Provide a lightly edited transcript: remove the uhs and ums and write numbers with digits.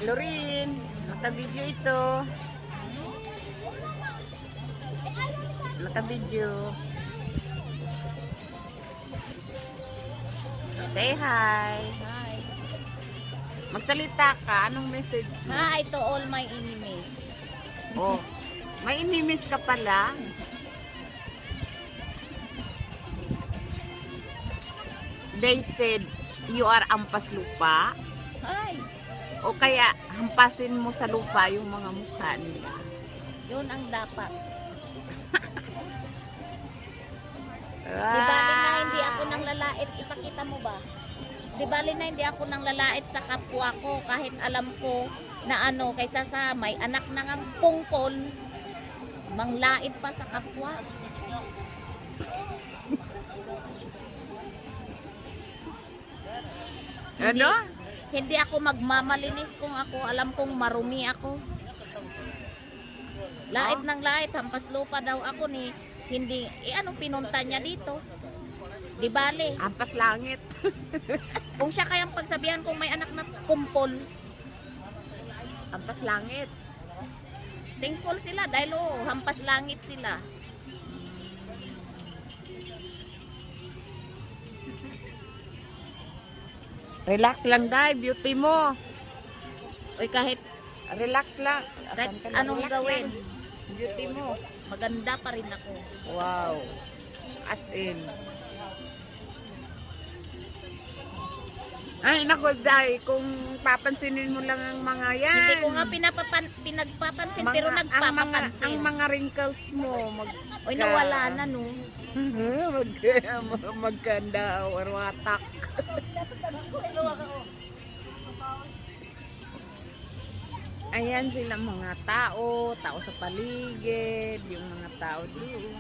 Lorin, naka-video ito. Naka-video. Say hi. Hi. Magsalita ka. Anong message mo? Hi to all my enemies. Oh, may inimis ka pala. They said you are ampas lupa. Hi. O kaya hampasin mo sa lupa yung mga mukha nila. Yun ang dapat. Ah. Di bali na hindi ako nang lalait, ipakita mo ba? Di bali na hindi ako nang lalait sa kapwa ko kahit alam ko na ano, kaysa sa may anak na ng pungkol, manglait pa sa kapwa. Ano? Hindi ako magmamalinis kung ako alam kong marumi ako. Lait ng lait, hampas lupa daw ako ni hindi, anong pinunta niya dito? Di bale. Ampas langit. Kung siya kayang pagsabihan kung may anak na kumpol, Ampas langit. thankful sila dahil hampas langit sila. Relax lang, Day. Beauty mo. Oy, kahit Relax lang. Kahit Asan ka na? anong Relax gawin. lang. Beauty mo. maganda pa rin ako. Wow. As in. Ay, naku, Day. Kung papansinin mo lang ang mga yan. Hindi ko nga pinagpapansin pero nagpapapansin. Ang mga wrinkles mo. Oy, nawala na no. Magkanda or watak. Ayan sila mga tao sa paligid, yung mga tao doon.